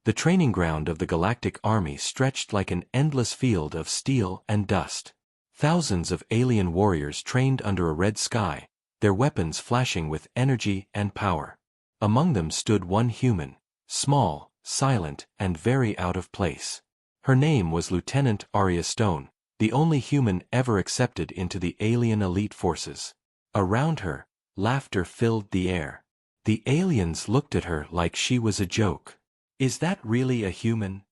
The training ground of the galactic army stretched like an endless field of steel and dust. Thousands of alien warriors trained under a red sky, their weapons flashing with energy and power. Among them stood one human, small, silent, and very out of place. Her name was Lieutenant Arya Stone, the only human ever accepted into the alien elite forces. Around her, laughter filled the air. The aliens looked at her like she was a joke. "Is that really a human?"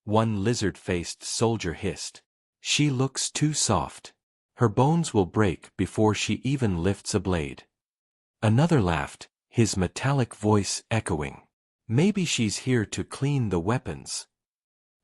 one lizard-faced soldier hissed. "She looks too soft. Her bones will break before she even lifts a blade." Another laughed, his metallic voice echoing. "Maybe she's here to clean the weapons."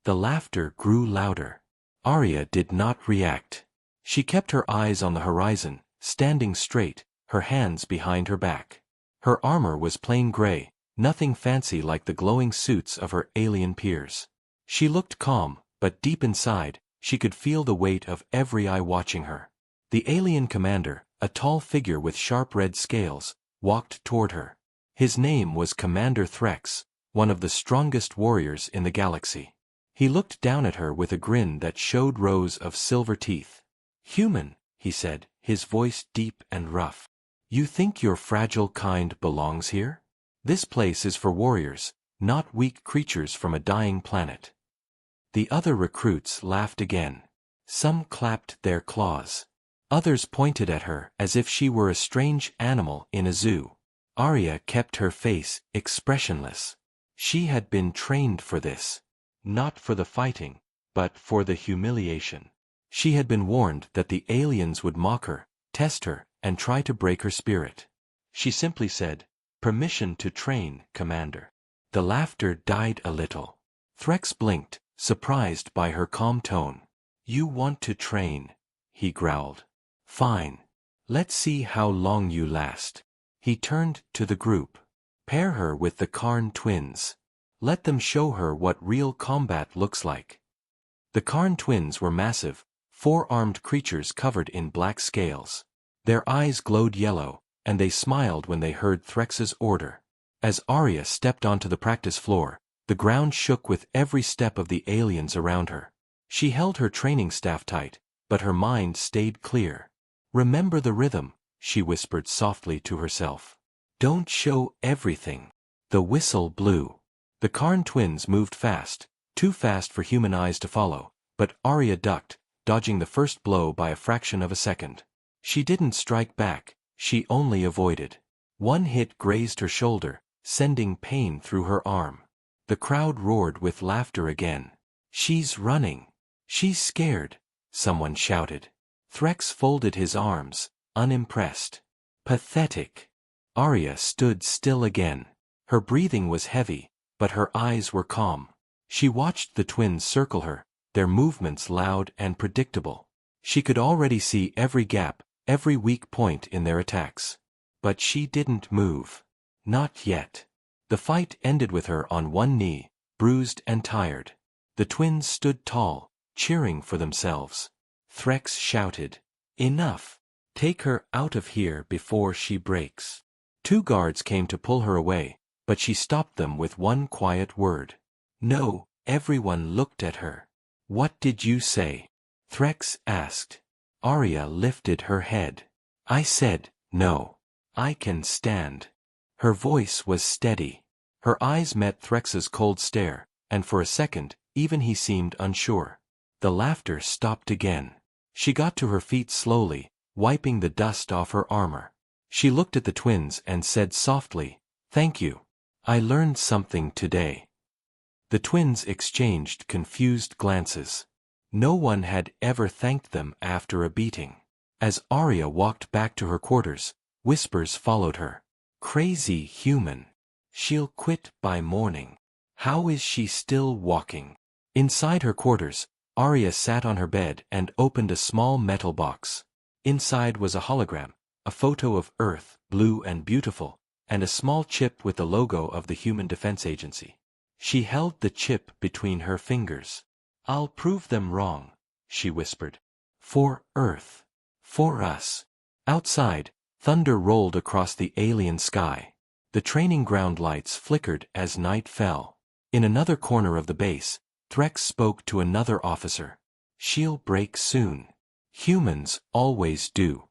The laughter grew louder. Arya did not react. She kept her eyes on the horizon, standing straight, her hands behind her back. Her armor was plain gray, nothing fancy like the glowing suits of her alien peers. She looked calm, but deep inside, she could feel the weight of every eye watching her. The alien commander, a tall figure with sharp red scales, walked toward her. His name was Commander Threx, one of the strongest warriors in the galaxy. He looked down at her with a grin that showed rows of silver teeth. "Human," he said, his voice deep and rough. "You think your fragile kind belongs here? This place is for warriors, not weak creatures from a dying planet." The other recruits laughed again. Some clapped their claws. Others pointed at her as if she were a strange animal in a zoo. Arya kept her face expressionless. She had been trained for this. Not for the fighting, but for the humiliation. She had been warned that the aliens would mock her, test her, and try to break her spirit. She simply said, "Permission to train, Commander." The laughter died a little. Threx blinked, surprised by her calm tone. "You want to train," he growled. "Fine. Let's see how long you last." He turned to the group. "Pair her with the Karn twins. Let them show her what real combat looks like." The Karn twins were massive, four-armed creatures covered in black scales. Their eyes glowed yellow, and they smiled when they heard Threx's order. As Arya stepped onto the practice floor, the ground shook with every step of the aliens around her. She held her training staff tight, but her mind stayed clear. "Remember the rhythm," she whispered softly to herself. "Don't show everything." The whistle blew. The Karn twins moved fast, too fast for human eyes to follow, but Arya ducked, dodging the first blow by a fraction of a second. She didn't strike back, she only avoided. One hit grazed her shoulder, sending pain through her arm. The crowd roared with laughter again. "She's running. She's scared," someone shouted. Threx folded his arms, unimpressed. "Pathetic." Arya stood still again. Her breathing was heavy, but her eyes were calm. She watched the twins circle her, their movements loud and predictable. She could already see every gap, every weak point in their attacks. But she didn't move. Not yet. The fight ended with her on one knee, bruised and tired. The twins stood tall, cheering for themselves. Threx shouted, "Enough! Take her out of here before she breaks." 2 guards came to pull her away, but she stopped them with one quiet word. "No." Everyone looked at her. "What did you say?" Threx asked. Arya lifted her head. "I said, no. I can stand." Her voice was steady. Her eyes met Threx's cold stare, and for a second, even he seemed unsure. The laughter stopped again. She got to her feet slowly, wiping the dust off her armor. She looked at the twins and said softly, "Thank you. I learned something today." The twins exchanged confused glances. No one had ever thanked them after a beating. As Arya walked back to her quarters, whispers followed her. "Crazy human. She'll quit by morning. How is she still walking?" Inside her quarters, Arya sat on her bed and opened a small metal box. Inside was a hologram, a photo of Earth, blue and beautiful, and a small chip with the logo of the Human Defense Agency. She held the chip between her fingers. "I'll prove them wrong," she whispered. "For Earth. For us." Outside, thunder rolled across the alien sky. The training ground lights flickered as night fell. In another corner of the base, Threx spoke to another officer. "She'll break soon. Humans always do."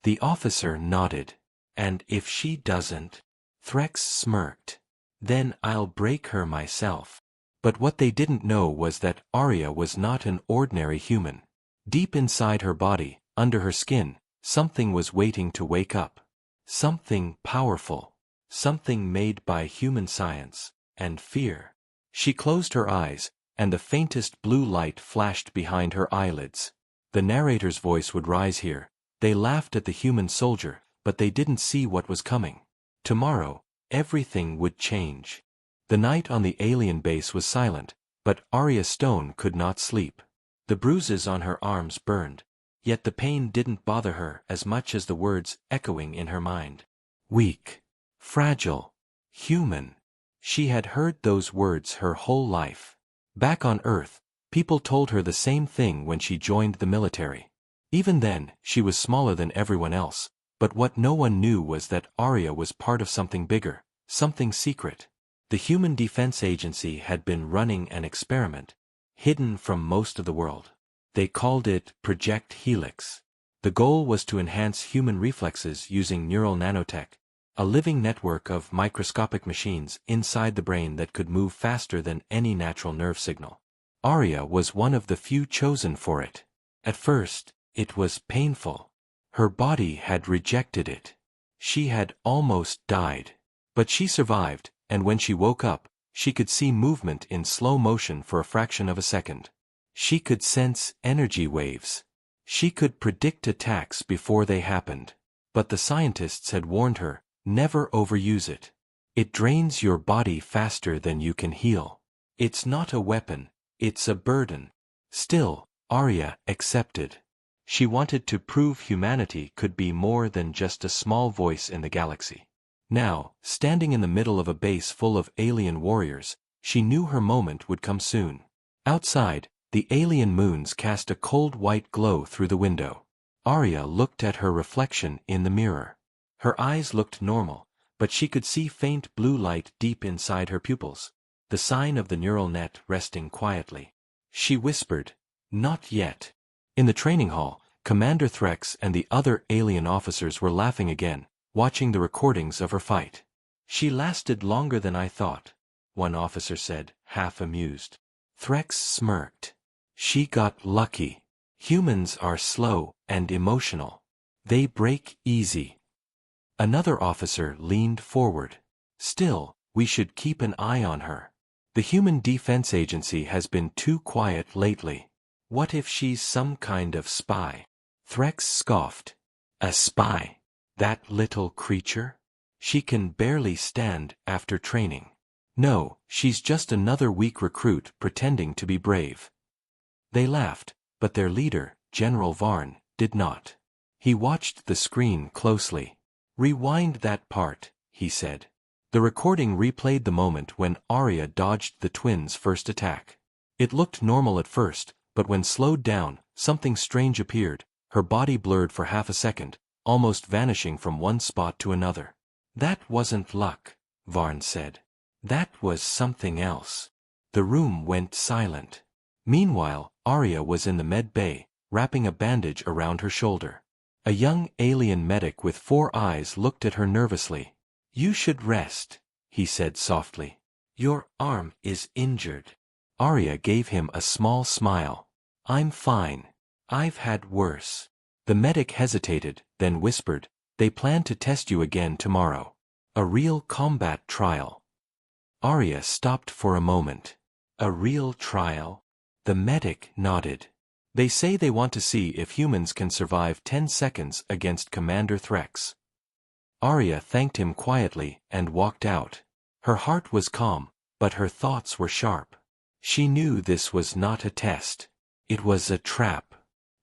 The officer nodded. "And if she doesn't?" Threx smirked. "Then I'll break her myself." But what they didn't know was that Arya was not an ordinary human. Deep inside her body, under her skin, something was waiting to wake up. Something powerful. Something made by human science and fear. She closed her eyes, and the faintest blue light flashed behind her eyelids. The narrator's voice would rise here. They laughed at the human soldier, but they didn't see what was coming. Tomorrow, everything would change. The night on the alien base was silent, but Arya Stone could not sleep. The bruises on her arms burned, yet the pain didn't bother her as much as the words echoing in her mind. Weak. Fragile. Human. She had heard those words her whole life. Back on Earth, people told her the same thing when she joined the military. Even then, she was smaller than everyone else, but what no one knew was that Arya was part of something bigger, something secret. The Human Defense Agency had been running an experiment, hidden from most of the world. They called it Project Helix. The goal was to enhance human reflexes using neural nanotech, a living network of microscopic machines inside the brain that could move faster than any natural nerve signal. Arya was one of the few chosen for it. At first, it was painful. Her body had rejected it. She had almost died. But she survived, and when she woke up, she could see movement in slow motion for a fraction of a second. She could sense energy waves. She could predict attacks before they happened. But the scientists had warned her, never overuse it. It drains your body faster than you can heal. It's not a weapon, it's a burden. Still, Arya accepted. She wanted to prove humanity could be more than just a small voice in the galaxy. Now, standing in the middle of a base full of alien warriors, she knew her moment would come soon. Outside, the alien moons cast a cold white glow through the window. Arya looked at her reflection in the mirror. Her eyes looked normal, but she could see faint blue light deep inside her pupils, the sign of the neural net resting quietly. She whispered, "Not yet." In the training hall, Commander Threx and the other alien officers were laughing again, watching the recordings of her fight. "She lasted longer than I thought," one officer said, half amused. Threx smirked. "She got lucky. Humans are slow and emotional. They break easy." Another officer leaned forward. "Still, we should keep an eye on her. The Human Defense Agency has been too quiet lately. What if she's some kind of spy?" Threx scoffed. "A spy? That little creature? She can barely stand after training. No, she's just another weak recruit pretending to be brave." They laughed, but their leader, General Varn, did not. He watched the screen closely. "Rewind that part," he said. The recording replayed the moment when Arya dodged the twins' first attack. It looked normal at first, but when slowed down, something strange appeared. Her body blurred for half a second, almost vanishing from one spot to another. "That wasn't luck," Varn said. "That was something else." The room went silent. Meanwhile, Arya was in the med bay, wrapping a bandage around her shoulder. A young alien medic with 4 eyes looked at her nervously. "You should rest," he said softly. "Your arm is injured." Arya gave him a small smile. "I'm fine. I've had worse." The medic hesitated, then whispered, "They plan to test you again tomorrow. A real combat trial." Arya stopped for a moment. "A real trial?" The medic nodded. "They say they want to see if humans can survive 10 seconds against Commander Threx." Arya thanked him quietly and walked out. Her heart was calm, but her thoughts were sharp. She knew this was not a test. It was a trap.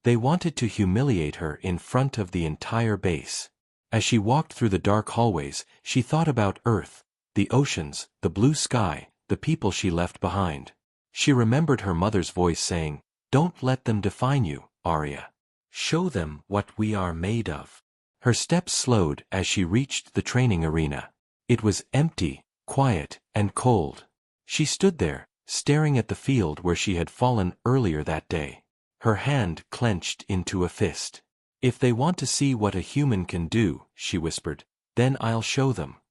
They wanted to humiliate her in front of the entire base. As she walked through the dark hallways, she thought about Earth, the oceans, the blue sky, the people she left behind. She remembered her mother's voice saying, "Don't let them define you, Arya. Show them what we are made of." Her steps slowed as she reached the training arena. It was empty, quiet, and cold. She stood there, staring at the field where she had fallen earlier that day. Her hand clenched into a fist. "If they want to see what a human can do," she whispered, "then I'll show them."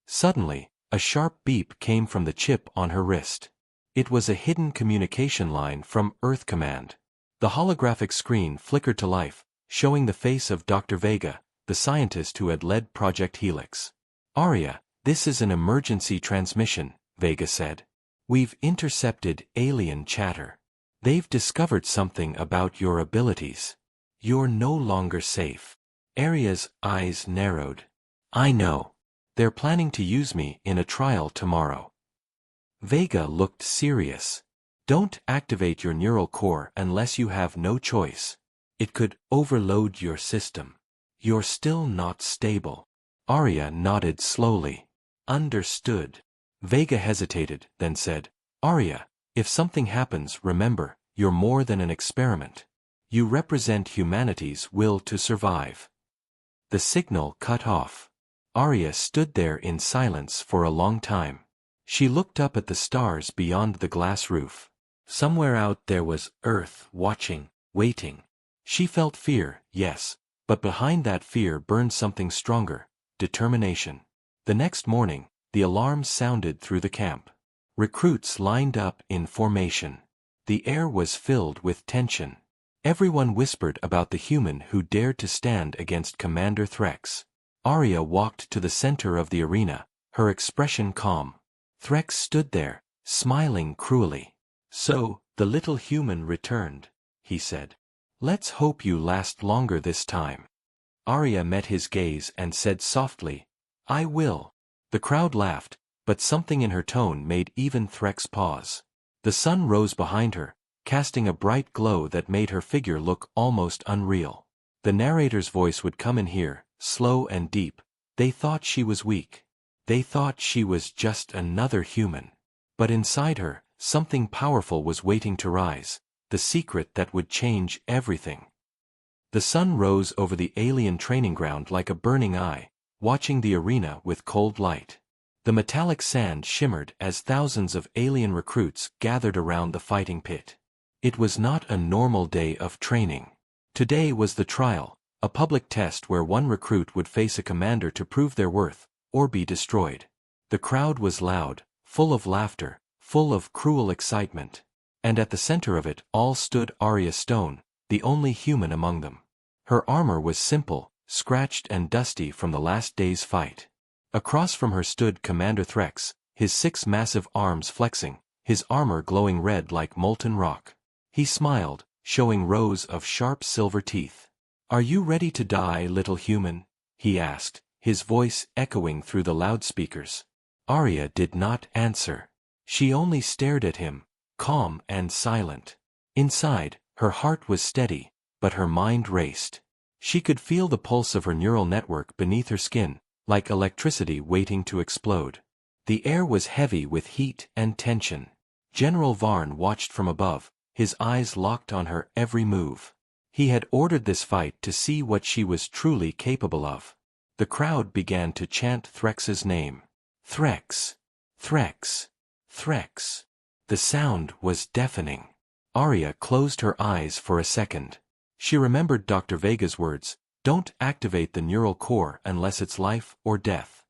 Suddenly, a sharp beep came from the chip on her wrist. It was a hidden communication line from Earth Command. The holographic screen flickered to life, showing the face of Dr. Vega, the scientist who had led Project Helix. "Arya, this is an emergency transmission," Vega said. "We've intercepted alien chatter. They've discovered something about your abilities. You're no longer safe." Arya's eyes narrowed. "I know. They're planning to use me in a trial tomorrow." Vega looked serious. "Don't activate your neural core unless you have no choice. It could overload your system. You're still not stable." Arya nodded slowly. "Understood." Vega hesitated, then said, "Arya, if something happens, remember, you're more than an experiment. You represent humanity's will to survive." The signal cut off. Arya stood there in silence for a long time. She looked up at the stars beyond the glass roof. Somewhere out there was Earth, watching, waiting. She felt fear, yes, but behind that fear burned something stronger: determination. The next morning, the alarm sounded through the camp. Recruits lined up in formation. The air was filled with tension. Everyone whispered about the human who dared to stand against Commander Threx. Arya walked to the center of the arena, her expression calm. Threx stood there, smiling cruelly. "So, the little human returned," he said. "Let's hope you last longer this time." Arya met his gaze and said softly, "I will." The crowd laughed, but something in her tone made even Threx pause. The sun rose behind her, casting a bright glow that made her figure look almost unreal. The narrator's voice would come in here, slow and deep. "They thought she was weak. They thought she was just another human. But inside her, something powerful was waiting to rise, the secret that would change everything." The sun rose over the alien training ground like a burning eye, watching the arena with cold light. The metallic sand shimmered as thousands of alien recruits gathered around the fighting pit. It was not a normal day of training. Today was the trial, a public test where one recruit would face a commander to prove their worth, or be destroyed. The crowd was loud, full of laughter, full of cruel excitement. And at the center of it all stood Arya Stone, the only human among them. Her armor was simple, scratched and dusty from the last day's fight. Across from her stood Commander Threx, his 6 massive arms flexing, his armor glowing red like molten rock. He smiled, showing rows of sharp silver teeth. "Are you ready to die, little human?" he asked, his voice echoing through the loudspeakers. Arya did not answer. She only stared at him, calm and silent. Inside, her heart was steady, but her mind raced. She could feel the pulse of her neural network beneath her skin, like electricity waiting to explode. The air was heavy with heat and tension. General Varn watched from above, his eyes locked on her every move. He had ordered this fight to see what she was truly capable of. The crowd began to chant Threx's name. Threx! Threx! Threx! The sound was deafening. Arya closed her eyes for a second. She remembered Dr. Vega's words, "Don't activate the neural core unless it's life or death."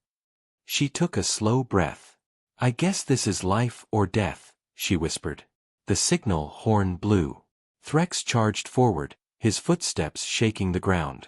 She took a slow breath. "I guess this is life or death," she whispered. The signal horn blew. Threx charged forward, his footsteps shaking the ground.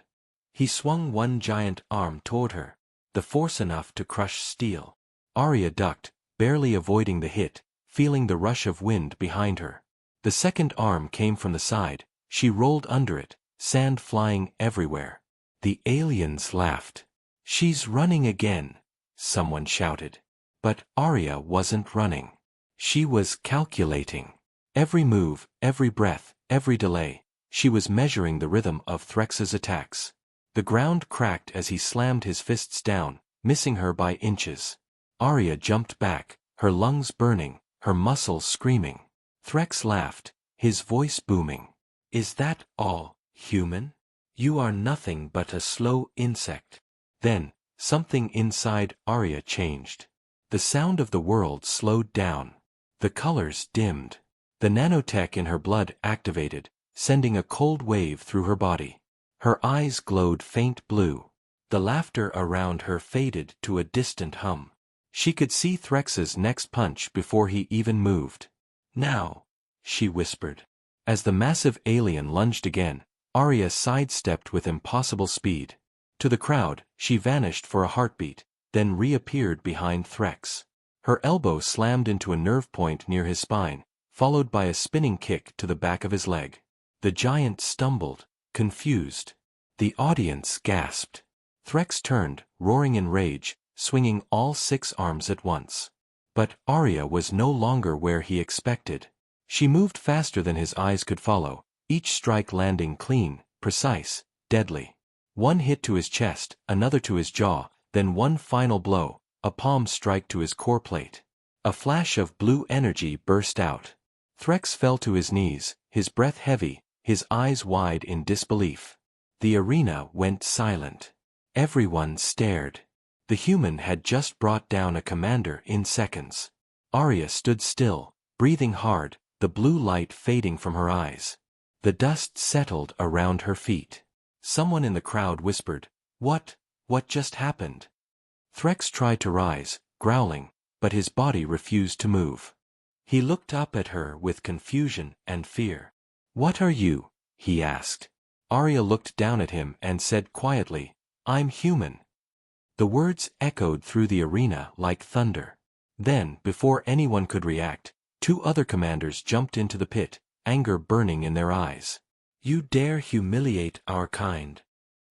He swung one giant arm toward her, the force enough to crush steel. Arya ducked, barely avoiding the hit, feeling the rush of wind behind her. The second arm came from the side. She rolled under it, sand flying everywhere. The aliens laughed. "She's running again," someone shouted. But Arya wasn't running. She was calculating. Every move, every breath, every delay, she was measuring the rhythm of Threx's attacks. The ground cracked as he slammed his fists down, missing her by inches. Arya jumped back, her lungs burning, her muscles screaming. Threx laughed, his voice booming. "Is that all, human? You are nothing but a slow insect." Then, something inside Arya changed. The sound of the world slowed down. The colors dimmed. The nanotech in her blood activated, sending a cold wave through her body. Her eyes glowed faint blue. The laughter around her faded to a distant hum. She could see Threx's next punch before he even moved. "Now," she whispered. As the massive alien lunged again, Arya sidestepped with impossible speed. To the crowd, she vanished for a heartbeat, then reappeared behind Threx. Her elbow slammed into a nerve point near his spine, followed by a spinning kick to the back of his leg. The giant stumbled, confused. The audience gasped. Threx turned, roaring in rage, swinging all 6 arms at once. But Arya was no longer where he expected. She moved faster than his eyes could follow, each strike landing clean, precise, deadly. One hit to his chest, another to his jaw, then one final blow, a palm strike to his core plate. A flash of blue energy burst out. Threx fell to his knees, his breath heavy, his eyes wide in disbelief. The arena went silent. Everyone stared. The human had just brought down a commander in seconds. Arya stood still, breathing hard, the blue light fading from her eyes. The dust settled around her feet. Someone in the crowd whispered, What just happened?" Threx tried to rise, growling, but his body refused to move. He looked up at her with confusion and fear. "What are you?" he asked. Arya looked down at him and said quietly, "I'm human." The words echoed through the arena like thunder. Then, before anyone could react, 2 other commanders jumped into the pit, anger burning in their eyes. "You dare humiliate our kind,"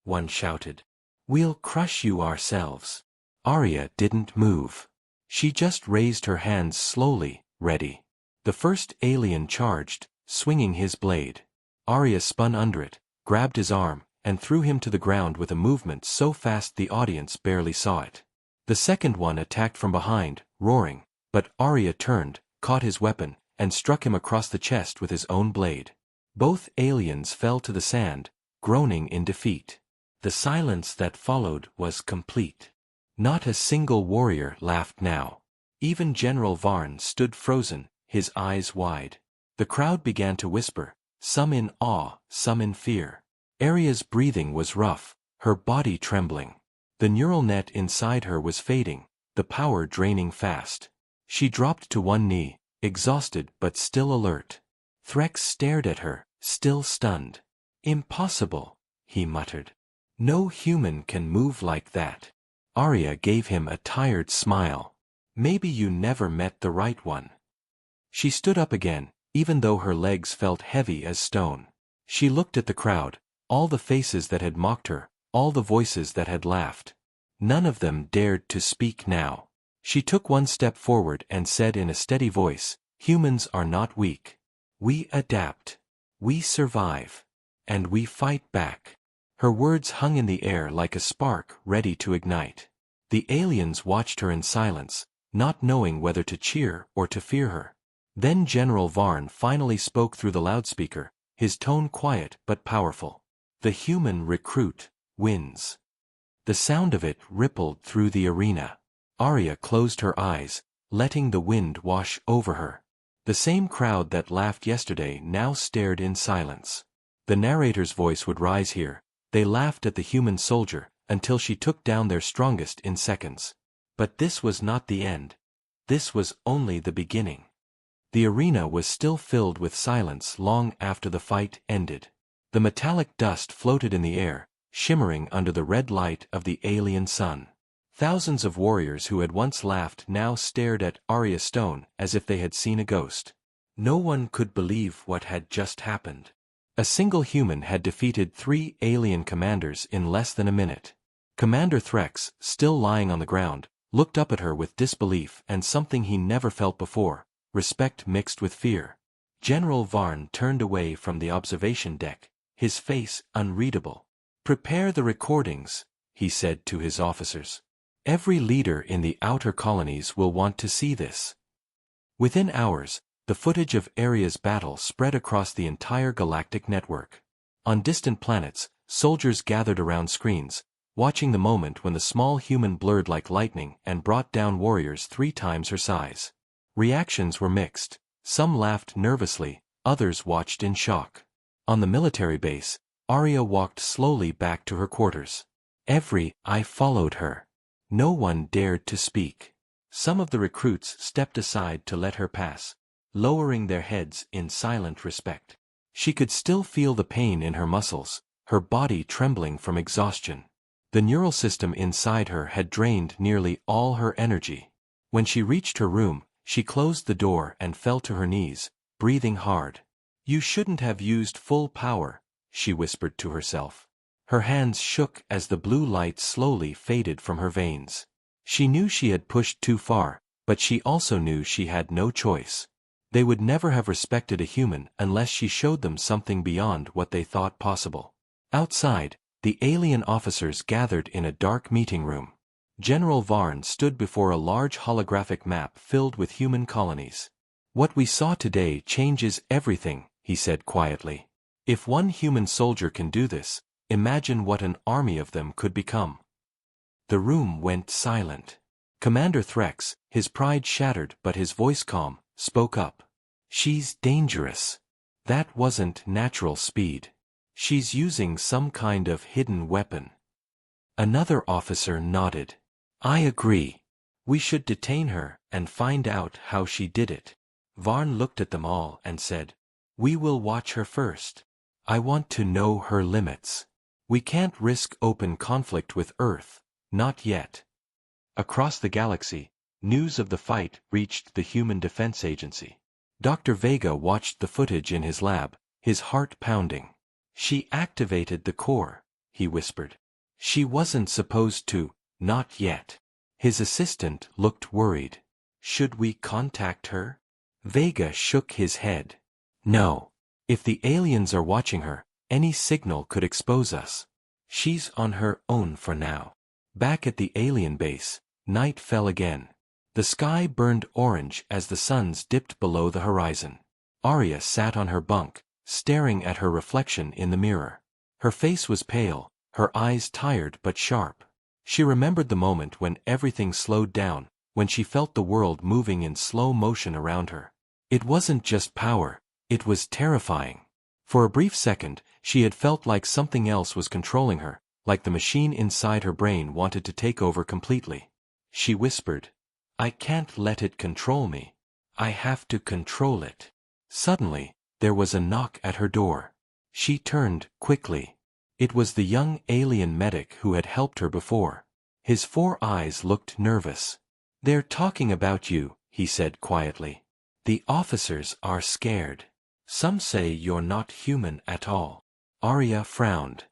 one shouted. "We'll crush you ourselves." Arya didn't move. She just raised her hands slowly, ready. The first alien charged, swinging his blade. Arya spun under it, grabbed his arm, and threw him to the ground with a movement so fast the audience barely saw it. The second one attacked from behind, roaring, but Arya turned, caught his weapon, and struck him across the chest with his own blade. Both aliens fell to the sand, groaning in defeat. The silence that followed was complete. Not a single warrior laughed now. Even General Varn stood frozen, his eyes wide. The crowd began to whisper, some in awe, some in fear. Arya's breathing was rough, her body trembling. The neural net inside her was fading, the power draining fast. She dropped to one knee, exhausted but still alert. Threx stared at her, still stunned. "Impossible," he muttered. "No human can move like that." Arya gave him a tired smile. "Maybe you never met the right one." She stood up again, even though her legs felt heavy as stone. She looked at the crowd, all the faces that had mocked her, all the voices that had laughed. None of them dared to speak now. She took one step forward and said in a steady voice, "Humans are not weak. We adapt. We survive. And we fight back." Her words hung in the air like a spark ready to ignite. The aliens watched her in silence, not knowing whether to cheer or to fear her. Then General Varn finally spoke through the loudspeaker, his tone quiet but powerful. "The human recruit wins." The sound of it rippled through the arena. Arya closed her eyes, letting the wind wash over her. The same crowd that laughed yesterday now stared in silence. The narrator's voice would rise here. They laughed at the human soldier, until she took down their strongest in seconds. But this was not the end. This was only the beginning. The arena was still filled with silence long after the fight ended. The metallic dust floated in the air, shimmering under the red light of the alien sun. Thousands of warriors who had once laughed now stared at Arya Stone as if they had seen a ghost. No one could believe what had just happened. A single human had defeated 3 alien commanders in less than a minute. Commander Threx, still lying on the ground, looked up at her with disbelief and something he never felt before, respect mixed with fear. General Varn turned away from the observation deck, his face unreadable. "Prepare the recordings," he said to his officers. "Every leader in the outer colonies will want to see this." Within hours, the footage of Arya's battle spread across the entire galactic network. On distant planets, soldiers gathered around screens, watching the moment when the small human blurred like lightning and brought down warriors 3 times her size. Reactions were mixed. Some laughed nervously, others watched in shock. On the military base, Arya walked slowly back to her quarters. Every eye followed her. No one dared to speak. Some of the recruits stepped aside to let her pass, lowering their heads in silent respect. She could still feel the pain in her muscles, her body trembling from exhaustion. The neural system inside her had drained nearly all her energy. When she reached her room, she closed the door and fell to her knees, breathing hard. "You shouldn't have used full power," she whispered to herself. Her hands shook as the blue light slowly faded from her veins. She knew she had pushed too far, but she also knew she had no choice. They would never have respected a human unless she showed them something beyond what they thought possible. Outside, the alien officers gathered in a dark meeting room. General Varn stood before a large holographic map filled with human colonies. "What we saw today changes everything," he said quietly. "If one human soldier can do this, imagine what an army of them could become." The room went silent. Commander Threx, his pride shattered but his voice calm, spoke up. "She's dangerous. That wasn't natural speed. She's using some kind of hidden weapon." Another officer nodded. "I agree. We should detain her and find out how she did it." Varn looked at them all and said, "We will watch her first. I want to know her limits. We can't risk open conflict with Earth, not yet." Across the galaxy, news of the fight reached the Human Defense Agency. Dr. Vega watched the footage in his lab, his heart pounding. "She activated the core," he whispered. "She wasn't supposed to, not yet." His assistant looked worried. "Should we contact her?" Vega shook his head. "No. If the aliens are watching her, any signal could expose us. She's on her own for now." Back at the alien base, night fell again. The sky burned orange as the suns dipped below the horizon. Arya sat on her bunk, staring at her reflection in the mirror. Her face was pale, her eyes tired but sharp. She remembered the moment when everything slowed down, when she felt the world moving in slow motion around her. It wasn't just power, it was terrifying. For a brief second, she had felt like something else was controlling her, like the machine inside her brain wanted to take over completely. She whispered, "I can't let it control me. I have to control it." Suddenly, there was a knock at her door. She turned quickly. It was the young alien medic who had helped her before. His 4 eyes looked nervous. "They're talking about you," he said quietly. "The officers are scared. Some say you're not human at all." Arya frowned.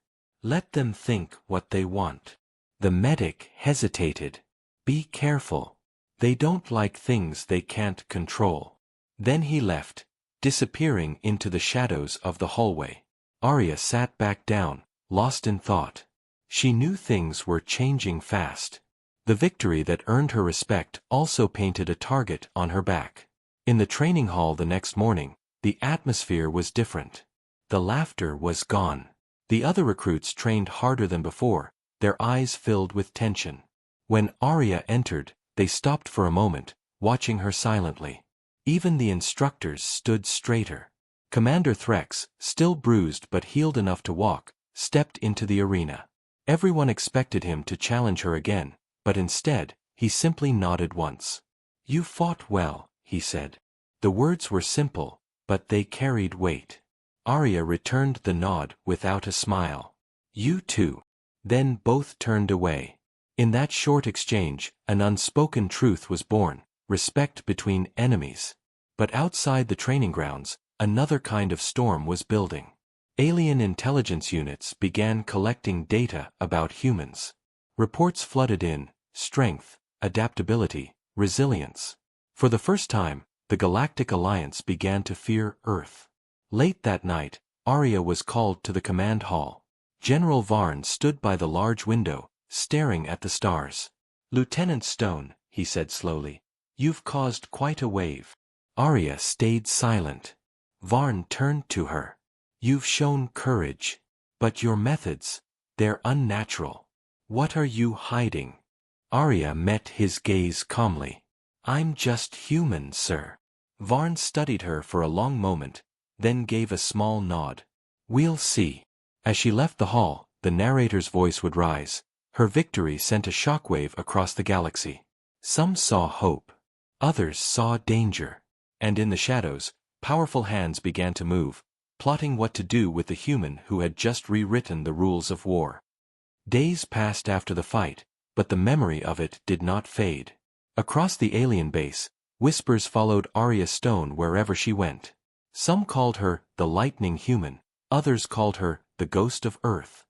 "Let them think what they want." The medic hesitated. "Be careful. They don't like things they can't control." Then he left, disappearing into the shadows of the hallway. Arya sat back down, lost in thought. She knew things were changing fast. The victory that earned her respect also painted a target on her back. In the training hall the next morning, the atmosphere was different. The laughter was gone. The other recruits trained harder than before, their eyes filled with tension. When Arya entered, they stopped for a moment, watching her silently. Even the instructors stood straighter. Commander Threx, still bruised but healed enough to walk, stepped into the arena. Everyone expected him to challenge her again, but instead, he simply nodded once. "You fought well," he said. The words were simple, but they carried weight. Arya returned the nod without a smile. "You too." Then both turned away. In that short exchange, an unspoken truth was born, respect between enemies. But outside the training grounds, another kind of storm was building. Alien intelligence units began collecting data about humans. Reports flooded in: strength, adaptability, resilience. For the first time, the Galactic Alliance began to fear Earth. Late that night, Arya was called to the command hall. General Varn stood by the large window, staring at the stars. "Lieutenant Stone," he said slowly, "you've caused quite a wave." Arya stayed silent. Varn turned to her. "You've shown courage. But your methods, they're unnatural. What are you hiding? Arya met his gaze calmly. I'm just human, sir. Varn studied her for a long moment, then gave a small nod. We'll see. As she left the hall, the narrator's voice would rise. Her victory sent a shockwave across the galaxy. Some saw hope. Others saw danger. And in the shadows, powerful hands began to move, plotting what to do with the human who had just rewritten the rules of war. Days passed after the fight, but the memory of it did not fade. Across the alien base, whispers followed Arya Stone wherever she went. Some called her the Lightning Human, others called her the Ghost of Earth.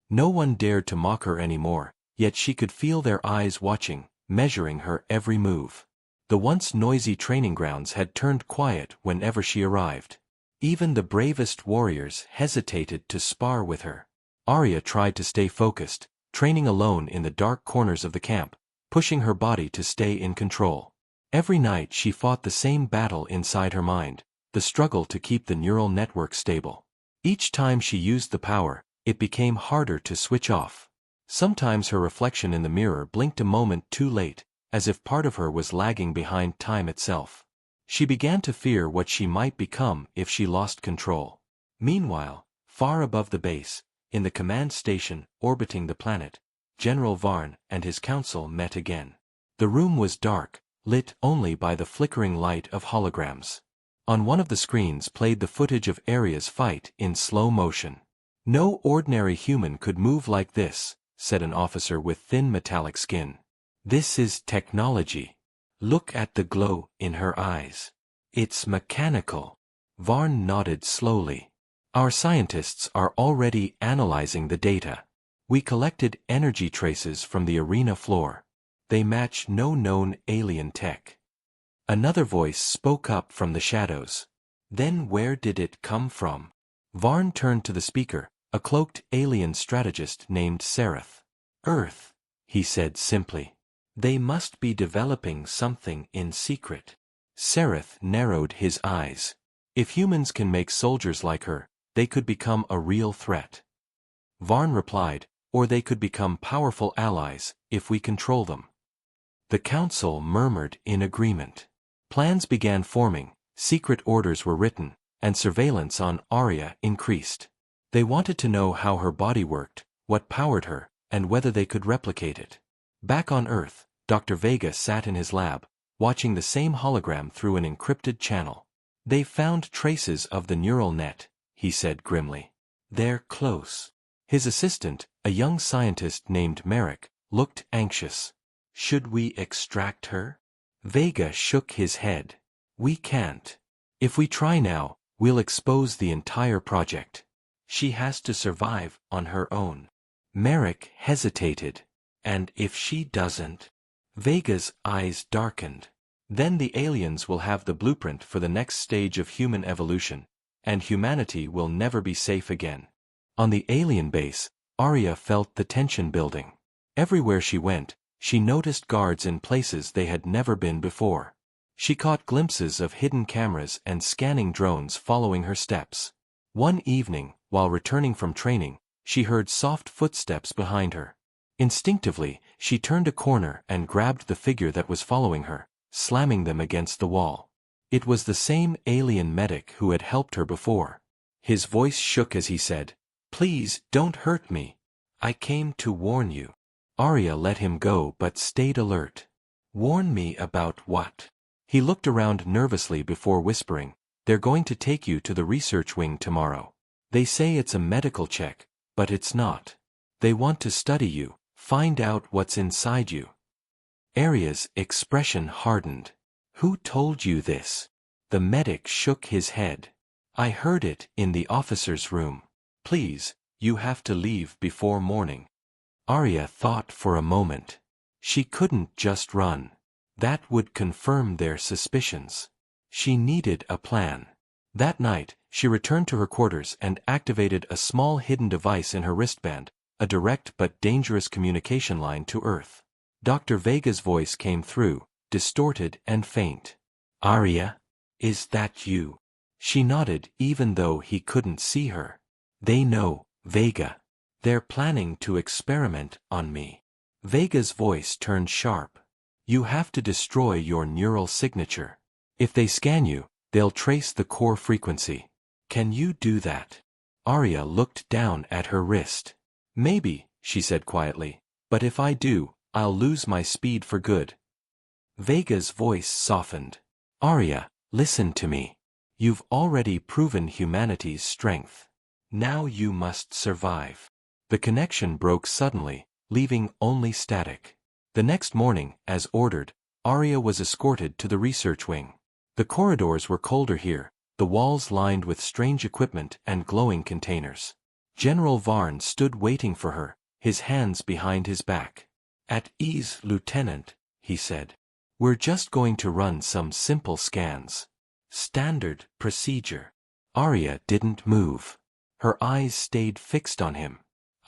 No one dared to mock her anymore, yet she could feel their eyes watching, measuring her every move. The once noisy training grounds had turned quiet whenever she arrived. Even the bravest warriors hesitated to spar with her. Arya tried to stay focused, training alone in the dark corners of the camp, pushing her body to stay in control. Every night she fought the same battle inside her mind, the struggle to keep the neural network stable. Each time she used the power, it became harder to switch off. Sometimes her reflection in the mirror blinked a moment too late, as if part of her was lagging behind time itself. She began to fear what she might become if she lost control. Meanwhile, far above the base, in the command station orbiting the planet, General Varn and his council met again. The room was dark, lit only by the flickering light of holograms. On one of the screens played the footage of Arya's fight in slow motion. No ordinary human could move like this, said an officer with thin metallic skin. This is technology. Look at the glow in her eyes. It's mechanical. Varn nodded slowly. Our scientists are already analyzing the data. We collected energy traces from the arena floor. They match no known alien tech. Another voice spoke up from the shadows. Then where did it come from? Varn turned to the speaker, a cloaked alien strategist named Sereth. Earth, he said simply. They must be developing something in secret. Sereth narrowed his eyes. If humans can make soldiers like her, they could become a real threat. Varn replied, or they could become powerful allies, if we control them. The council murmured in agreement. Plans began forming, secret orders were written, and surveillance on Arya increased. They wanted to know how her body worked, what powered her, and whether they could replicate it. Back on Earth, Dr. Vega sat in his lab, watching the same hologram through an encrypted channel. They found traces of the neural net, he said grimly. They're close. His assistant, a young scientist named Merrick, looked anxious. Should we extract her? Vega shook his head. We can't. If we try now, we'll expose the entire project. She has to survive on her own. Merrick hesitated. And if she doesn't? Vega's eyes darkened. Then the aliens will have the blueprint for the next stage of human evolution, and humanity will never be safe again. On the alien base, Arya felt the tension building. Everywhere she went, she noticed guards in places they had never been before. She caught glimpses of hidden cameras and scanning drones following her steps. One evening, while returning from training, she heard soft footsteps behind her. Instinctively, she turned a corner and grabbed the figure that was following her, slamming them against the wall. It was the same alien medic who had helped her before. His voice shook as he said, "Please, don't hurt me. I came to warn you." Arya let him go but stayed alert. "Warn me about what?" He looked around nervously before whispering, "They're going to take you to the research wing tomorrow. They say it's a medical check, but it's not. They want to study you, find out what's inside you." Arya's expression hardened. "Who told you this?" The medic shook his head. "I heard it in the officer's room. Please, you have to leave before morning." Arya thought for a moment. She couldn't just run. That would confirm their suspicions. She needed a plan. That night, she returned to her quarters and activated a small hidden device in her wristband, a direct but dangerous communication line to Earth. Dr. Vega's voice came through, distorted and faint. "Arya? Is that you?" She nodded even though he couldn't see her. "They know, Vega. They're planning to experiment on me. Vega's voice turned sharp. You have to destroy your neural signature. If they scan you, they'll trace the core frequency. Can you do that? Arya looked down at her wrist. Maybe, she said quietly, but if I do, I'll lose my speed for good. Vega's voice softened. Arya, listen to me. You've already proven humanity's strength. Now you must survive. The connection broke suddenly, leaving only static. The next morning, as ordered, Arya was escorted to the research wing. The corridors were colder here, the walls lined with strange equipment and glowing containers. General Varn stood waiting for her, his hands behind his back. At ease, Lieutenant, he said. We're just going to run some simple scans. Standard procedure. Arya didn't move. Her eyes stayed fixed on him.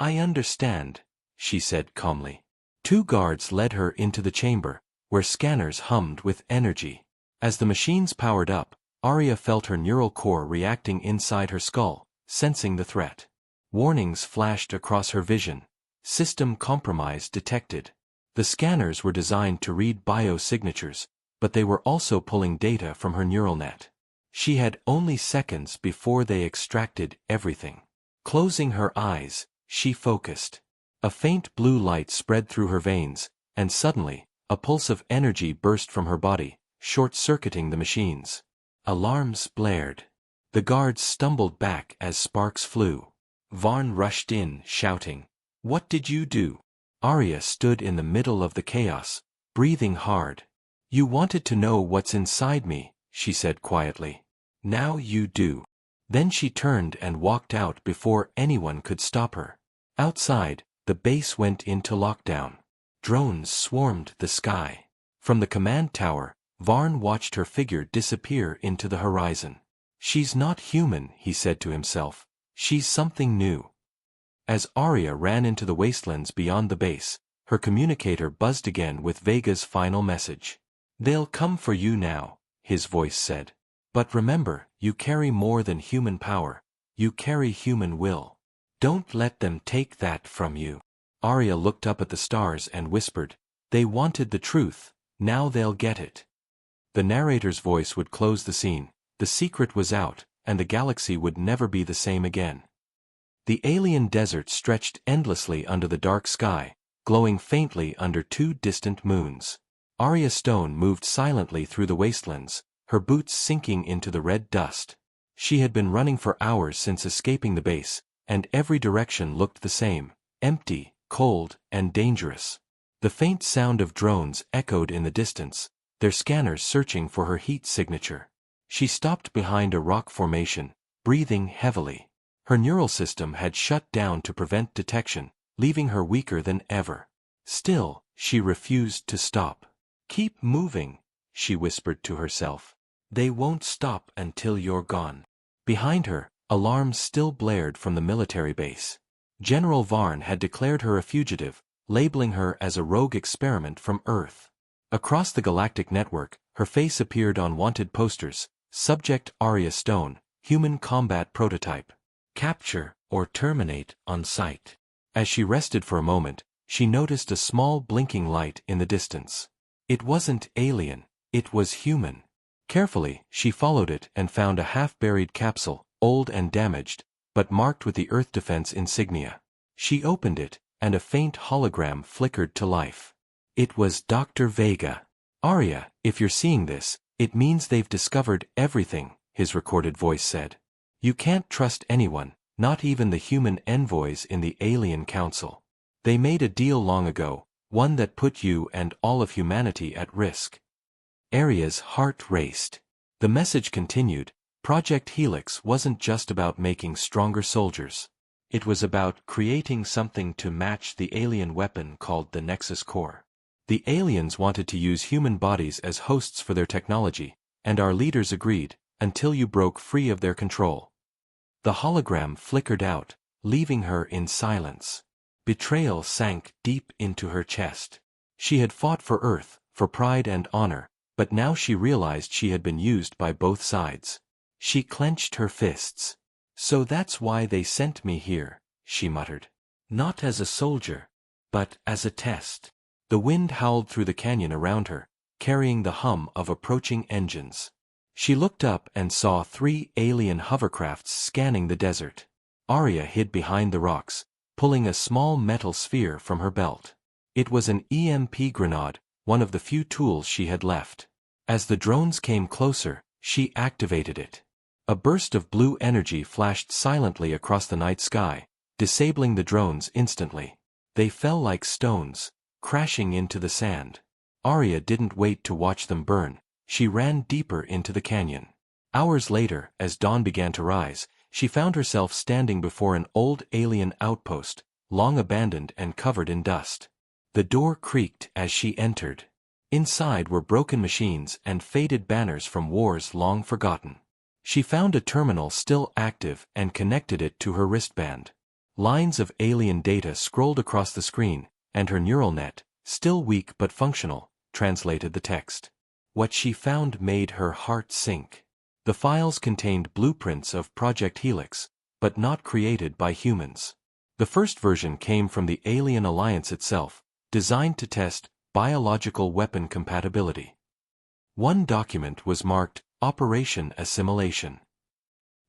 I understand, she said calmly. 2 guards led her into the chamber, where scanners hummed with energy. As the machines powered up, Arya felt her neural core reacting inside her skull, sensing the threat. Warnings flashed across her vision. System compromise detected. The scanners were designed to read biosignatures, but they were also pulling data from her neural net. She had only seconds before they extracted everything. Closing her eyes, she focused. A faint blue light spread through her veins, and suddenly, a pulse of energy burst from her body, short-circuiting the machines. Alarms blared. The guards stumbled back as sparks flew. Varn rushed in, shouting, "What did you do?" Arya stood in the middle of the chaos, breathing hard. You wanted to know what's inside me, she said quietly. Now you do. Then she turned and walked out before anyone could stop her. Outside, the base went into lockdown. Drones swarmed the sky. From the command tower, Varn watched her figure disappear into the horizon. She's not human, he said to himself. She's something new. As Arya ran into the wastelands beyond the base, her communicator buzzed again with Vega's final message. They'll come for you now, his voice said. But remember, you carry more than human power. You carry human will. Don't let them take that from you. Arya looked up at the stars and whispered, they wanted the truth, now they'll get it. The narrator's voice would close the scene. The secret was out, and the galaxy would never be the same again. The alien desert stretched endlessly under the dark sky, glowing faintly under 2 distant moons. Arya Stone moved silently through the wastelands, her boots sinking into the red dust. She had been running for hours since escaping the base, and every direction looked the same, empty, cold, and dangerous. The faint sound of drones echoed in the distance, their scanners searching for her heat signature. She stopped behind a rock formation, breathing heavily. Her neural system had shut down to prevent detection, leaving her weaker than ever. Still, she refused to stop. Keep moving, she whispered to herself. They won't stop until you're gone. Behind her, alarms still blared from the military base. General Varn had declared her a fugitive, labeling her as a rogue experiment from Earth. Across the galactic network, her face appeared on wanted posters. Subject Arya Stone, human combat prototype. Capture or terminate on sight. As she rested for a moment, she noticed a small blinking light in the distance. It wasn't alien, it was human. Carefully, she followed it and found a half-buried capsule, old and damaged, but marked with the Earth Defense insignia. She opened it, and a faint hologram flickered to life. It was Dr. Vega. Arya, if you're seeing this, it means they've discovered everything, his recorded voice said. You can't trust anyone, not even the human envoys in the Alien Council. They made a deal long ago, one that put you and all of humanity at risk. Arya's heart raced. The message continued. Project Helix wasn't just about making stronger soldiers. It was about creating something to match the alien weapon called the Nexus Core. The aliens wanted to use human bodies as hosts for their technology, and our leaders agreed, until you broke free of their control. The hologram flickered out, leaving her in silence. Betrayal sank deep into her chest. She had fought for Earth, for pride and honor, but now she realized she had been used by both sides. She clenched her fists. So that's why they sent me here, she muttered. Not as a soldier, but as a test. The wind howled through the canyon around her, carrying the hum of approaching engines. She looked up and saw 3 alien hovercrafts scanning the desert. Arya hid behind the rocks, pulling a small metal sphere from her belt. It was an EMP grenade, one of the few tools she had left. As the drones came closer, she activated it. A burst of blue energy flashed silently across the night sky, disabling the drones instantly. They fell like stones, crashing into the sand. Arya didn't wait to watch them burn. She ran deeper into the canyon. Hours later, as dawn began to rise, she found herself standing before an old alien outpost, long abandoned and covered in dust. The door creaked as she entered. Inside were broken machines and faded banners from wars long forgotten. She found a terminal still active and connected it to her wristband. Lines of alien data scrolled across the screen, and her neural net, still weak but functional, translated the text. What she found made her heart sink. The files contained blueprints of Project Helix, but not created by humans. The first version came from the Alien Alliance itself, designed to test biological weapon compatibility. One document was marked Operation Assimilation.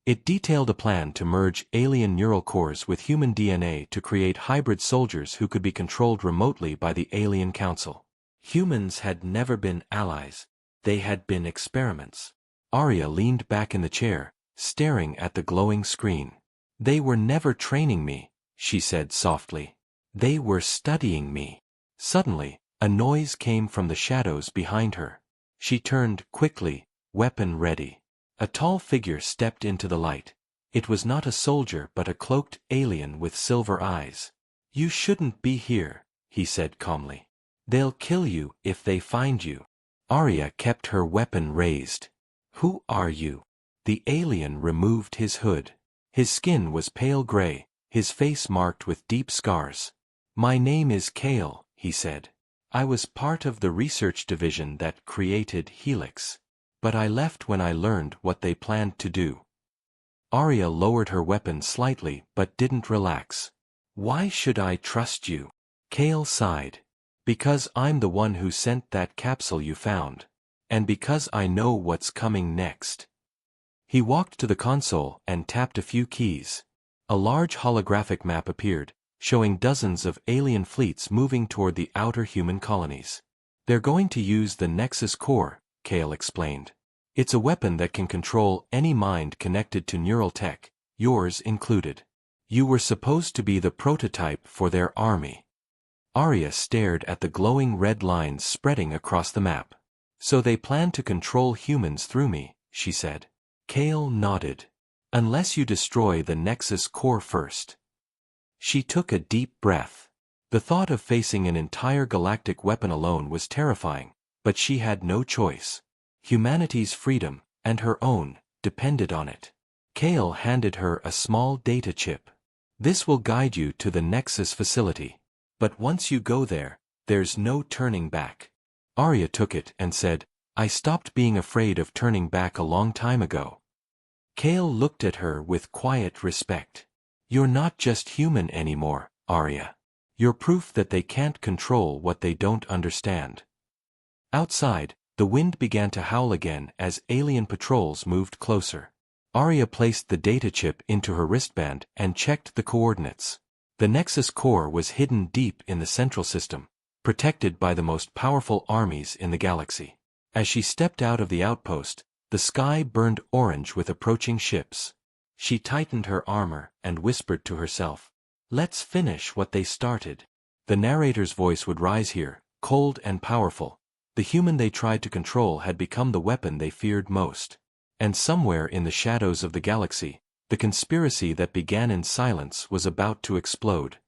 It detailed a plan to merge alien neural cores with human DNA to create hybrid soldiers who could be controlled remotely by the Alien Council. Humans had never been allies. They had been experiments. Arya leaned back in the chair, staring at the glowing screen. They were never training me, she said softly. They were studying me. Suddenly, a noise came from the shadows behind her. She turned quickly, weapon ready. A tall figure stepped into the light. It was not a soldier but a cloaked alien with silver eyes. "You shouldn't be here," he said calmly. "They'll kill you if they find you." Arya kept her weapon raised. "Who are you?" The alien removed his hood. His skin was pale gray, his face marked with deep scars. "My name is Kale," he said. "I was part of the research division that created Helix. But I left when I learned what they planned to do." Arya lowered her weapon slightly but didn't relax. "Why should I trust you?" Kale sighed. "Because I'm the one who sent that capsule you found. And because I know what's coming next." He walked to the console and tapped a few keys. A large holographic map appeared, showing dozens of alien fleets moving toward the outer human colonies. "They're going to use the Nexus core," Kale explained. "It's a weapon that can control any mind connected to neural tech, yours included. You were supposed to be the prototype for their army." Arya stared at the glowing red lines spreading across the map. "So they plan to control humans through me," she said. Kale nodded. "Unless you destroy the Nexus core first." She took a deep breath. The thought of facing an entire galactic weapon alone was terrifying, but she had no choice. Humanity's freedom, and her own, depended on it. Kale handed her a small data chip. "This will guide you to the Nexus facility. But once you go there, there's no turning back." Arya took it and said, "I stopped being afraid of turning back a long time ago." Kale looked at her with quiet respect. "You're not just human anymore, Arya. You're proof that they can't control what they don't understand." Outside, the wind began to howl again as alien patrols moved closer. Arya placed the data chip into her wristband and checked the coordinates. The Nexus core was hidden deep in the central system, protected by the most powerful armies in the galaxy. As she stepped out of the outpost, the sky burned orange with approaching ships. She tightened her armor and whispered to herself, "Let's finish what they started." The narrator's voice would rise here, cold and powerful. The human they tried to control had become the weapon they feared most. And somewhere in the shadows of the galaxy, the conspiracy that began in silence was about to explode.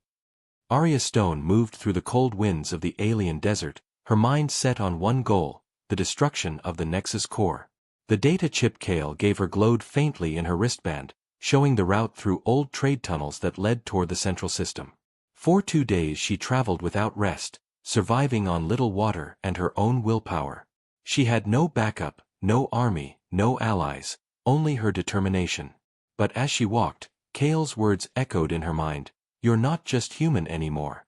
Arya Stone moved through the cold winds of the alien desert, her mind set on one goal, the destruction of the Nexus core. The data chip Kale gave her glowed faintly in her wristband, showing the route through old trade tunnels that led toward the central system. For 2 days she traveled without rest, surviving on little water and her own willpower. She had no backup, no army, no allies, only her determination. But as she walked, Kale's words echoed in her mind, "You're not just human anymore."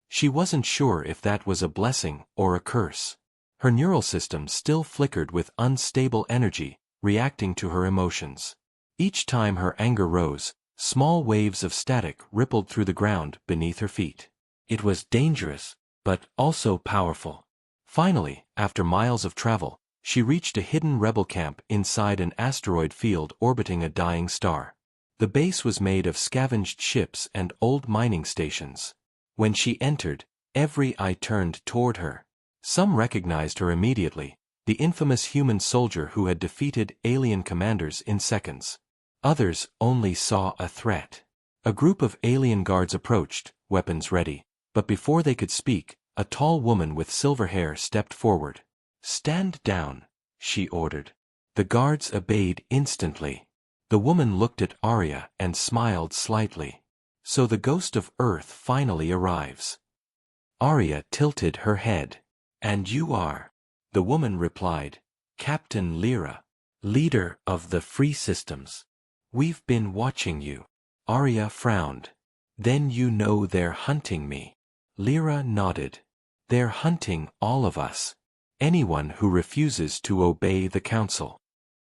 She wasn't sure if that was a blessing or a curse. Her neural system still flickered with unstable energy, reacting to her emotions. Each time her anger rose, small waves of static rippled through the ground beneath her feet. It was dangerous, but also powerful. Finally, after miles of travel, she reached a hidden rebel camp inside an asteroid field orbiting a dying star. The base was made of scavenged ships and old mining stations. When she entered, every eye turned toward her. Some recognized her immediately, the infamous human soldier who had defeated alien commanders in seconds. Others only saw a threat. A group of alien guards approached, weapons ready, but before they could speak, a tall woman with silver hair stepped forward. "Stand down," she ordered. The guards obeyed instantly. The woman looked at Arya and smiled slightly. "So the ghost of Earth finally arrives." Arya tilted her head. "And you are?" The woman replied. "Captain Lyra, leader of the Free Systems. We've been watching you." Arya frowned. "Then you know they're hunting me." Lyra nodded. "They're hunting all of us. Anyone who refuses to obey the council."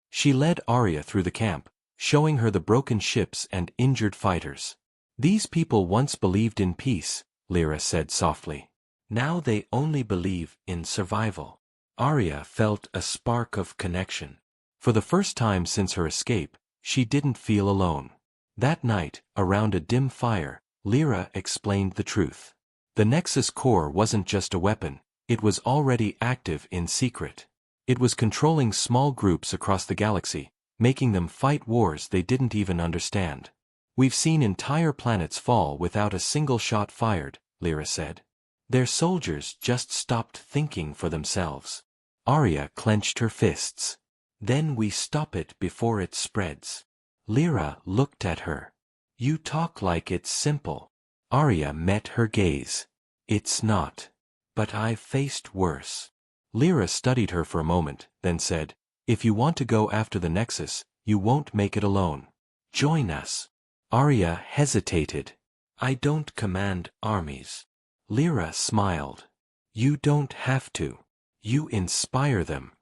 She led Arya through the camp, showing her the broken ships and injured fighters. "These people once believed in peace," Lyra said softly. "Now they only believe in survival." Arya felt a spark of connection. For the first time since her escape, she didn't feel alone. That night, around a dim fire, Lyra explained the truth. The Nexus core wasn't just a weapon, it was already active in secret. It was controlling small groups across the galaxy, making them fight wars they didn't even understand. "We've seen entire planets fall without a single shot fired," Lyra said. "Their soldiers just stopped thinking for themselves." Arya clenched her fists. "Then we stop it before it spreads." Lyra looked at her. "You talk like it's simple." Arya met her gaze. "It's not. But I've faced worse." Lyra studied her for a moment, then said, "If you want to go after the Nexus, you won't make it alone. Join us." Arya hesitated. "I don't command armies." Lyra smiled. "You don't have to. You inspire them."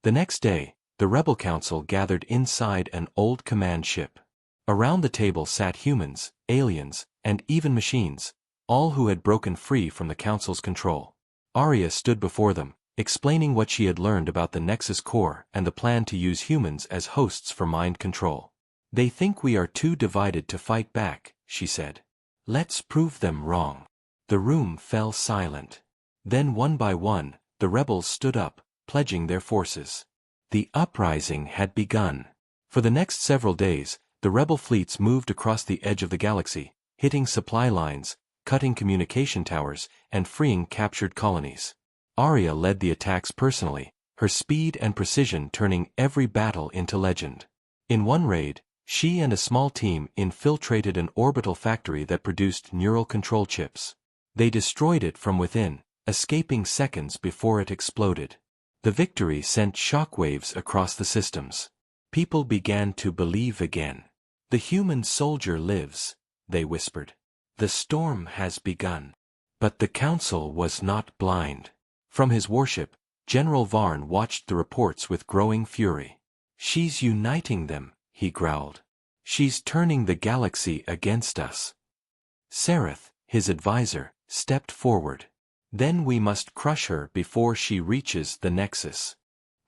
The next day, the Rebel Council gathered inside an old command ship. Around the table sat humans, aliens, and even machines, all who had broken free from the Council's control. Arya stood before them, explaining what she had learned about the Nexus core and the plan to use humans as hosts for mind control. "They think we are too divided to fight back," she said. "Let's prove them wrong." The room fell silent. Then one by one, the rebels stood up, pledging their forces. The uprising had begun. For the next several days, the rebel fleets moved across the edge of the galaxy, hitting supply lines, cutting communication towers, and freeing captured colonies. Arya led the attacks personally, her speed and precision turning every battle into legend. In one raid, she and a small team infiltrated an orbital factory that produced neural control chips. They destroyed it from within, escaping seconds before it exploded. The victory sent shockwaves across the systems. People began to believe again. "The human soldier lives," they whispered. "The storm has begun." But the Council was not blind. From his warship, General Varn watched the reports with growing fury. "She's uniting them," he growled. "She's turning the galaxy against us." Sereth, his advisor, stepped forward. "Then we must crush her before she reaches the Nexus."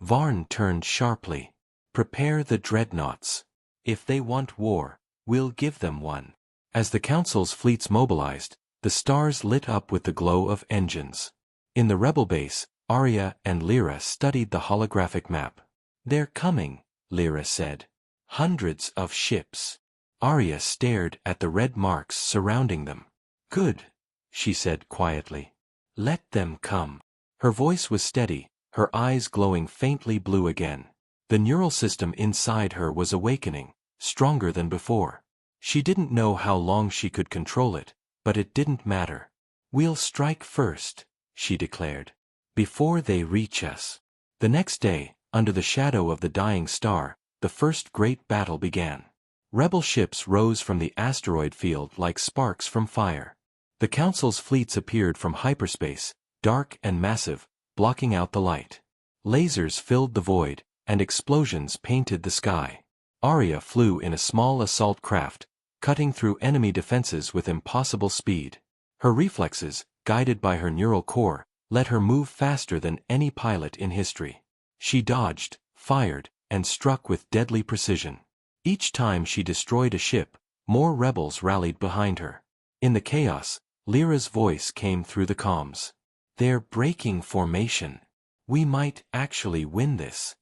Varn turned sharply. "Prepare the dreadnoughts. If they want war, we'll give them one." As the Council's fleets mobilized, the stars lit up with the glow of engines. In the rebel base, Arya and Lyra studied the holographic map. "They're coming," Lyra said. "Hundreds of ships." Arya stared at the red marks surrounding them. "Good," she said quietly. "Let them come." Her voice was steady, her eyes glowing faintly blue again. The neural system inside her was awakening, stronger than before. She didn't know how long she could control it, but it didn't matter. "We'll strike first," she declared. "Before they reach us." The next day, under the shadow of the dying star, the first great battle began. Rebel ships rose from the asteroid field like sparks from fire. The Council's fleets appeared from hyperspace, dark and massive, blocking out the light. Lasers filled the void, and explosions painted the sky. Arya flew in a small assault craft, cutting through enemy defenses with impossible speed. Her reflexes, guided by her neural core, let her move faster than any pilot in history. She dodged, fired, and struck with deadly precision. Each time she destroyed a ship, more rebels rallied behind her. In the chaos, Lyra's voice came through the comms. "They're breaking formation. We might actually win this."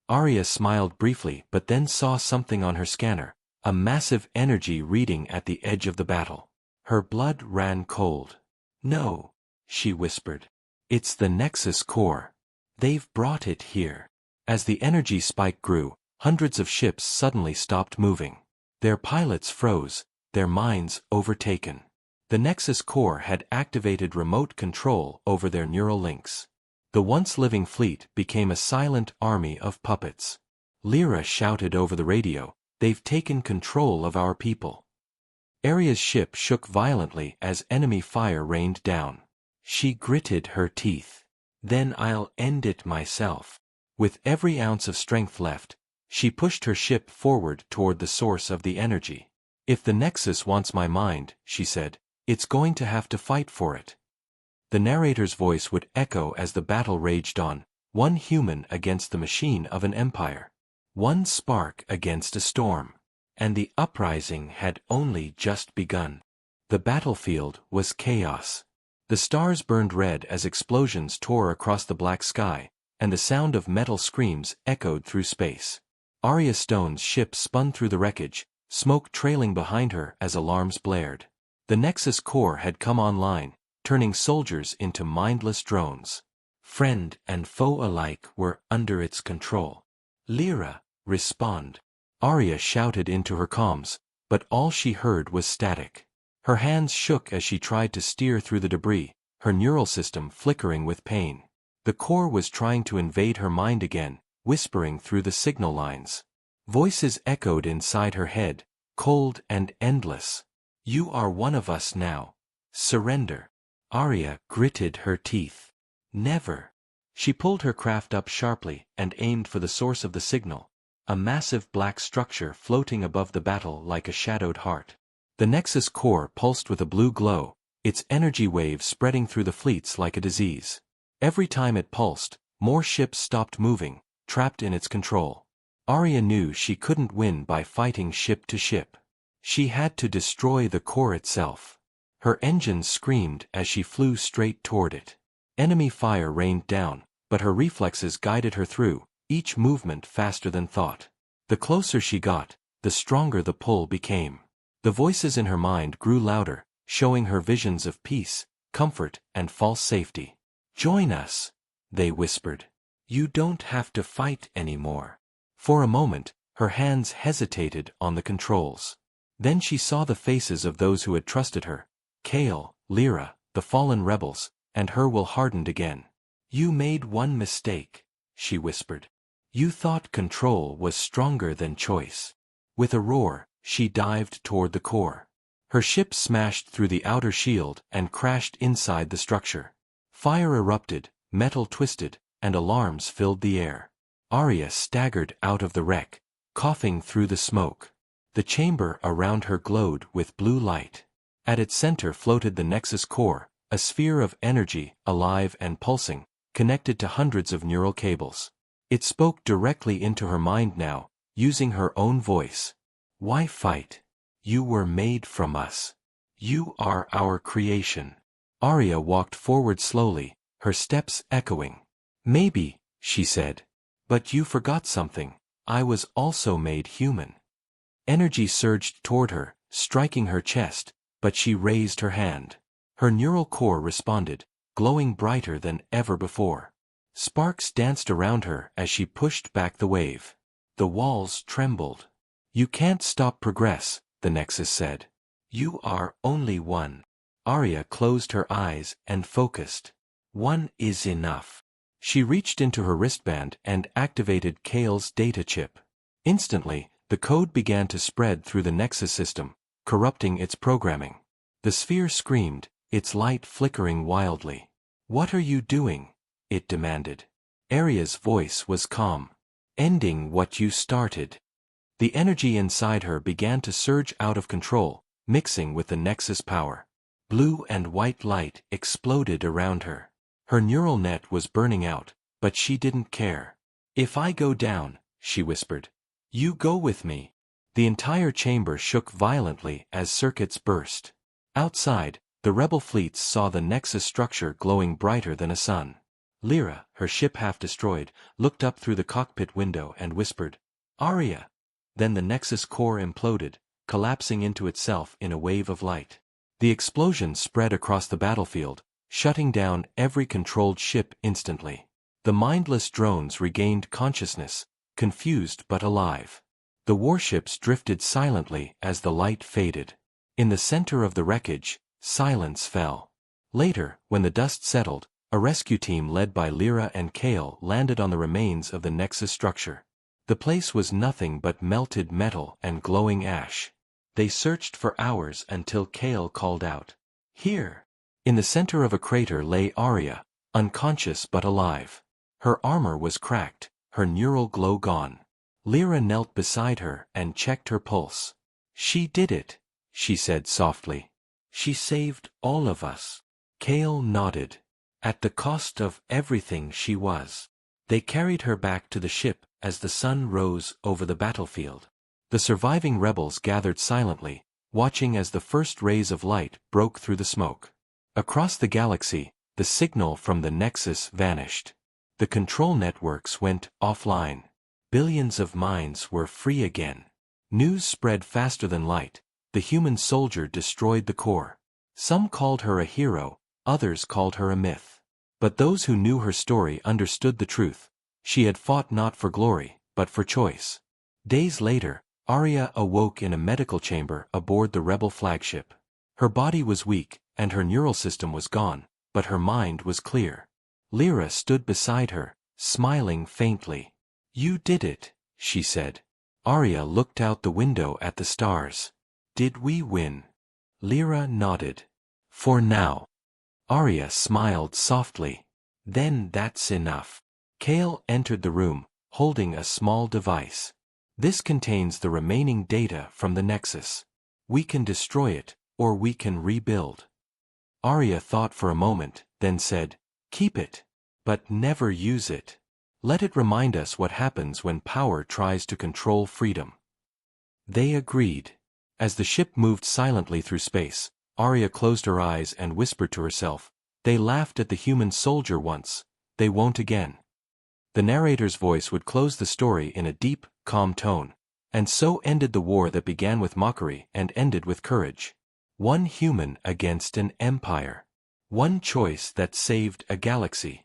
Arya smiled briefly but then saw something on her scanner, a massive energy reading at the edge of the battle. Her blood ran cold. "No," she whispered. "It's the Nexus core. They've brought it here." As the energy spike grew, hundreds of ships suddenly stopped moving. Their pilots froze, their minds overtaken. The Nexus core had activated remote control over their neural links. The once living fleet became a silent army of puppets. Lyra shouted over the radio, "They've taken control of our people." Arya's ship shook violently as enemy fire rained down. She gritted her teeth. "Then I'll end it myself." With every ounce of strength left, she pushed her ship forward toward the source of the energy. "If the Nexus wants my mind," she said, "it's going to have to fight for it." The narrator's voice would echo as the battle raged on, one human against the machine of an empire. One spark against a storm. And the uprising had only just begun. The battlefield was chaos. The stars burned red as explosions tore across the black sky, and the sound of metal screams echoed through space. Arya Stone's ship spun through the wreckage, smoke trailing behind her as alarms blared. The Nexus core had come online, turning soldiers into mindless drones. Friend and foe alike were under its control. "Lyra, respond." Arya shouted into her comms, but all she heard was static. Her hands shook as she tried to steer through the debris, her neural system flickering with pain. The core was trying to invade her mind again, whispering through the signal lines. Voices echoed inside her head, cold and endless. "You are one of us now. Surrender." Arya gritted her teeth. "Never." She pulled her craft up sharply and aimed for the source of the signal, a massive black structure floating above the battle like a shadowed heart. The Nexus core pulsed with a blue glow, its energy waves spreading through the fleets like a disease. Every time it pulsed, more ships stopped moving, trapped in its control. Arya knew she couldn't win by fighting ship to ship. She had to destroy the core itself. Her engines screamed as she flew straight toward it. Enemy fire rained down, but her reflexes guided her through, each movement faster than thought. The closer she got, the stronger the pull became. The voices in her mind grew louder, showing her visions of peace, comfort, and false safety. "Join us," they whispered. "You don't have to fight anymore." For a moment, her hands hesitated on the controls. Then she saw the faces of those who had trusted her: Kale, Lyra, the fallen rebels, and her will hardened again. "You made one mistake," she whispered. "You thought control was stronger than choice." With a roar, she dived toward the core. Her ship smashed through the outer shield and crashed inside the structure. Fire erupted, metal twisted, and alarms filled the air. Arya staggered out of the wreck, coughing through the smoke. The chamber around her glowed with blue light. At its center floated the Nexus core, a sphere of energy, alive and pulsing, connected to hundreds of neural cables. It spoke directly into her mind now, using her own voice. "Why fight? You were made from us. You are our creation." Arya walked forward slowly, her steps echoing. "Maybe," she said. "But you forgot something. I was also made human." Energy surged toward her, striking her chest, but she raised her hand. Her neural core responded, glowing brighter than ever before. Sparks danced around her as she pushed back the wave. The walls trembled. "You can't stop progress," the Nexus said. "You are only one." Arya closed her eyes and focused. "One is enough." She reached into her wristband and activated Kale's data chip. Instantly, The code began to spread through the Nexus system, corrupting its programming. The sphere screamed, its light flickering wildly. "What are you doing?" it demanded. Arya's voice was calm. "Ending what you started." The energy inside her began to surge out of control, mixing with the Nexus power. Blue and white light exploded around her. Her neural net was burning out, but she didn't care. "If I go down," she whispered, "you go with me." The entire chamber shook violently as circuits burst. Outside, the rebel fleets saw the Nexus structure glowing brighter than a sun. Lyra, her ship half destroyed, looked up through the cockpit window and whispered, "Arya!" Then the Nexus core imploded, collapsing into itself in a wave of light. The explosion spread across the battlefield, shutting down every controlled ship instantly. The mindless drones regained consciousness, confused but alive. The warships drifted silently as the light faded. In the center of the wreckage, silence fell. Later, when the dust settled, a rescue team led by Lyra and Kale landed on the remains of the Nexus structure. The place was nothing but melted metal and glowing ash. They searched for hours until Kale called out, "Here!" In the center of a crater lay Arya, unconscious but alive. Her armor was cracked, her neural glow gone. Lyra knelt beside her and checked her pulse. "She did it," she said softly. "She saved all of us." Kale nodded. "At the cost of everything she was." They carried her back to the ship as the sun rose over the battlefield. The surviving rebels gathered silently, watching as the first rays of light broke through the smoke. Across the galaxy, the signal from the Nexus vanished. The control networks went offline. Billions of minds were free again. News spread faster than light. The human soldier destroyed the core. Some called her a hero, others called her a myth. But those who knew her story understood the truth. She had fought not for glory, but for choice. Days later, Arya awoke in a medical chamber aboard the rebel flagship. Her body was weak, and her neural system was gone, but her mind was clear. Lyra stood beside her, smiling faintly. "You did it," she said. Arya looked out the window at the stars. "Did we win?" Lyra nodded. "For now." Arya smiled softly. "Then that's enough." Kale entered the room, holding a small device. "This contains the remaining data from the Nexus. We can destroy it, or we can rebuild." Arya thought for a moment, then said, "Keep it. But never use it. Let it remind us what happens when power tries to control freedom." They agreed. As the ship moved silently through space, Arya closed her eyes and whispered to herself, "They laughed at the human soldier once. They won't again." The narrator's voice would close the story in a deep, calm tone. And so ended the war that began with mockery and ended with courage. One human against an empire. One choice that saved a galaxy.